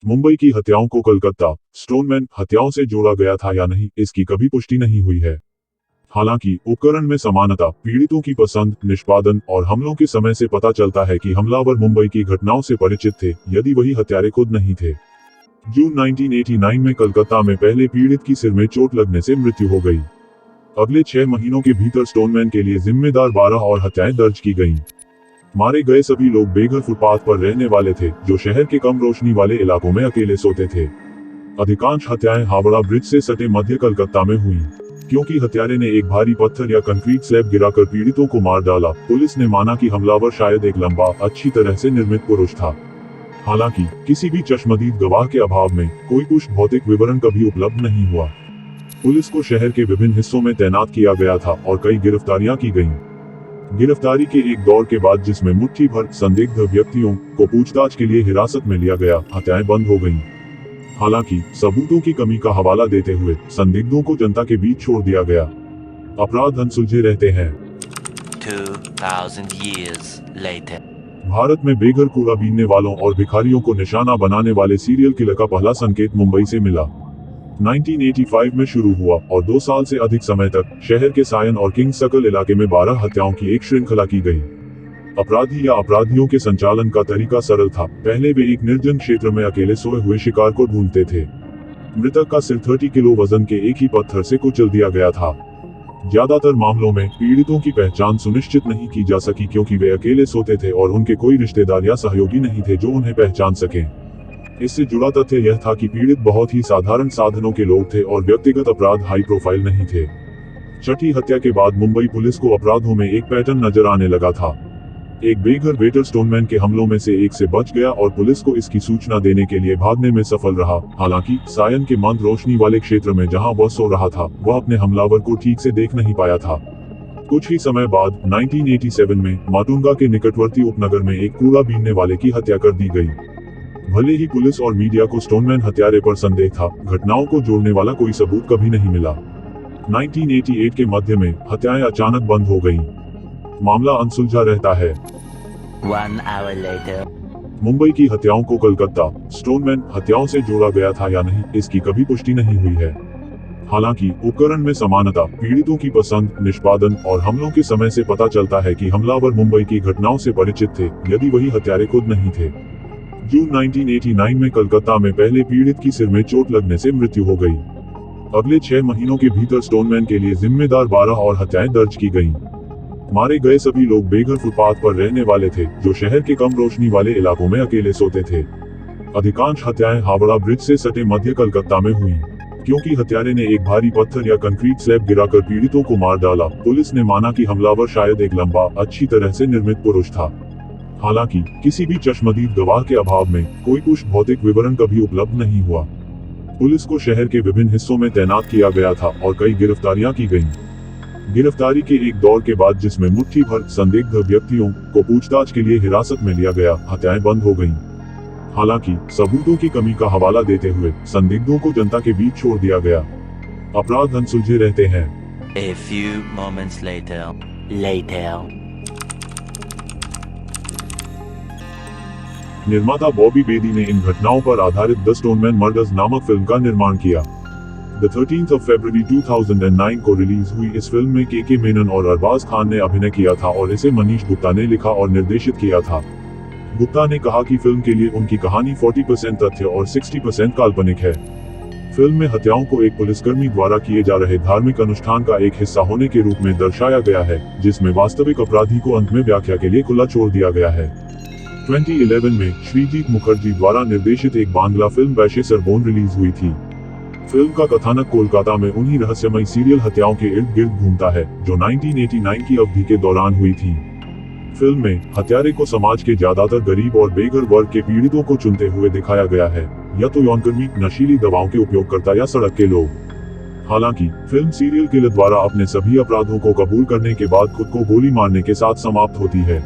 मुंबई की हत्याओं को कलकत्ता स्टोनमैन हत्याओं से जोड़ा गया था या नहीं, इसकी कभी पुष्टि नहीं हुई है। हालांकि उपकरण में समानता, पीड़ितों की पसंद, निष्पादन और हमलों के समय से पता चलता है कि हमलावर मुंबई की घटनाओं से परिचित थे, यदि वही हत्यारे खुद नहीं थे। जून 1989 में कलकत्ता में पहले पीड़ित की सिर में चोट लगने से मृत्यु हो गई। अगले 6 महीनों के भीतर स्टोनमैन के लिए जिम्मेदार 12 और हत्याएं दर्ज की गईं। मारे गए सभी लोग बेघर फुटपाथ पर रहने वाले थे, जो शहर के कम रोशनी वाले इलाकों में अकेले सोते थे। अधिकांश हत्याएं हावड़ा ब्रिज से सटे मध्य कलकत्ता में हुई। क्योंकि हत्यारे ने एक भारी पत्थर या कंक्रीट स्लैब गिराकर पीड़ितों को मार डाला, पुलिस ने माना कि हमलावर शायद एक लंबा, अच्छी तरह से निर्मित पुरुष था। हालांकि किसी भी चश्मदीद गवाह के अभाव में कोई पुष्ट भौतिक विवरण कभी उपलब्ध नहीं हुआ। पुलिस को शहर के विभिन्न हिस्सों में तैनात किया गया था और कई गिरफ्तारियां की गईं। गिरफ्तारी के एक दौर के बाद, जिसमें मुट्ठी भर संदिग्ध व्यक्तियों को पूछताछ के लिए हिरासत में लिया गया, हत्याएं बंद हो गईं। हालांकि सबूतों की कमी का हवाला देते हुए संदिग्धों को जनता के बीच छोड़ दिया गया। अपराध अनसुलझे रहते हैं। 2000 years later. भारत में बेघर कूड़ा बीनने वालों और भिखारियों को निशाना बनाने वाले सीरियल किलर का पहला संकेत मुंबई से मिला। 1985 में शुरू हुआ और 2 साल से अधिक समय तक शहर के सायन और किंग्स सर्कल इलाके में 12 हत्याओं की एक श्रृंखला की गई। अपराधी या अपराधियों के संचालन का तरीका सरल था। पहले वे एक निर्जन क्षेत्र में अकेले सोए हुए शिकार को ढूंढते थे। मृतक का सिर 30 किलो वजन के एक ही पत्थर से कुचल दिया गया था। ज्यादातर मामलों में पीड़ितों की पहचान सुनिश्चित नहीं की जा सकी, क्योंकि वे अकेले सोते थे और उनके कोई रिश्तेदार या सहयोगी नहीं थे जो उन्हें पहचान सकें। इससे जुड़ा तथ्य यह था कि पीड़ित बहुत ही साधारण साधनों के लोग थे और व्यक्तिगत अपराध हाई प्रोफाइल नहीं थे। छठी हत्या के बाद मुंबई पुलिस को अपराधों में एक पैटर्न नजर आने लगा था। एक बेघर वेटर स्टोनमैन के हमलों में से एक से बच गया और पुलिस को इसकी सूचना देने के लिए भागने में सफल रहा। हालांकि सायन के मंद रोशनी वाले क्षेत्र में जहां वह सो रहा था, वह अपने हमलावर को ठीक से देख नहीं पाया था। कुछ ही समय बाद 1987 में माटुंगा के निकटवर्ती उपनगर में एक कूड़ा बीनने वाले की हत्या कर दी गई। भले ही पुलिस और मीडिया को स्टोनमैन हत्यारे पर संदेह था, घटनाओं को जोड़ने वाला कोई सबूत कभी नहीं मिला। 1988 के मध्य में हत्याएं अचानक बंद हो गईं। मामला अनसुलझा रहता है। 1 hour later. मुंबई की हत्याओं को कलकत्ता स्टोनमैन हत्याओं से जोड़ा गया था या नहीं, इसकी कभी पुष्टि नहीं हुई है। हालांकि उपकरण में समानता, पीड़ितों की पसंद, निष्पादन और हमलों के समय से पता चलता है कि हमलावर मुंबई की घटनाओं से परिचित थे, यदि वही हत्यारे खुद नहीं थे। जून 1989 में कलकत्ता में पहले पीड़ित की सिर में चोट लगने से मृत्यु हो गई। अगले 6 महीनों के भीतर स्टोनमैन के लिए जिम्मेदार 12 और हत्याएं दर्ज की गईं। मारे गए सभी लोग बेघर फुटपाथ पर रहने वाले थे, जो शहर के कम रोशनी वाले इलाकों में अकेले सोते थे। अधिकांश हत्याएं हावड़ा ब्रिज से सटे मध्य कलकत्ता में हुई। क्योंकि हत्यारे ने एक भारी पत्थर या कंक्रीट स्लैब गिराकर पीड़ितों को मार डाला, पुलिस ने माना कि हमलावर शायद एक लंबा, अच्छी तरह से निर्मित पुरुष था। हालांकि किसी भी चश्मदीद गवाह के अभाव में कोई पुष्ट भौतिक विवरण कभी उपलब्ध नहीं हुआ। पुलिस को शहर के विभिन्न हिस्सों में तैनात किया गया था और कई गिरफ्तारियां की गईं। गिरफ्तारी के एक दौर के बाद, जिसमें मुट्ठी भर संदिग्ध व्यक्तियों को पूछताछ के लिए हिरासत में लिया गया, हत्याएं बंद हो गईं। हालांकि सबूतों की कमी का हवाला देते हुए संदिग्धों को जनता के बीच छोड़ दिया गया। अपराध अनसुलझे रहते हैं। A few moments later. Later. निर्माता बॉबी बेदी ने इन घटनाओं पर आधारित द स्टोनमैन मर्डर्स नामक फिल्म का निर्माण किया। The 13th of February 2009 को रिलीज हुई इस फिल्म में के मेनन और अरबाज खान ने अभिनय किया था और इसे मनीष गुप्ता ने लिखा और निर्देशित किया था। गुप्ता ने कहा कि फिल्म के लिए उनकी कहानी 40% तथ्य और 60% काल्पनिक है। फिल्म में हत्याओं को एक पुलिसकर्मी द्वारा किए जा रहे धार्मिक अनुष्ठान का एक हिस्सा होने के रूप में दर्शाया गया है, जिसमें वास्तविक अपराधी को अंत में व्याख्या के लिए खुला छोड़ दिया गया है। 2011 में श्रीजीत मुखर्जी द्वारा निर्देशित एक बांग्ला फिल्म वैशे सरबोन रिलीज हुई थी। फिल्म का कथानक कोलकाता में उन्हीं रहस्यमयी सीरियल हत्याओं के इर्द गिर्द घूमता है, जो 1989 की अवधि के दौरान हुई थी। फिल्म में हत्यारे को समाज के ज्यादातर गरीब और बेघर वर्ग के पीड़ितों को चुनते हुए दिखाया गया है, या तो यौनकर्मी, नशीली दवाओं के उपयोगकर्ता या सड़क के लोग। हालांकि फिल्म सीरियल किलर द्वारा अपने सभी अपराधों को कबूल करने के बाद खुद को गोली मारने के साथ समाप्त होती है।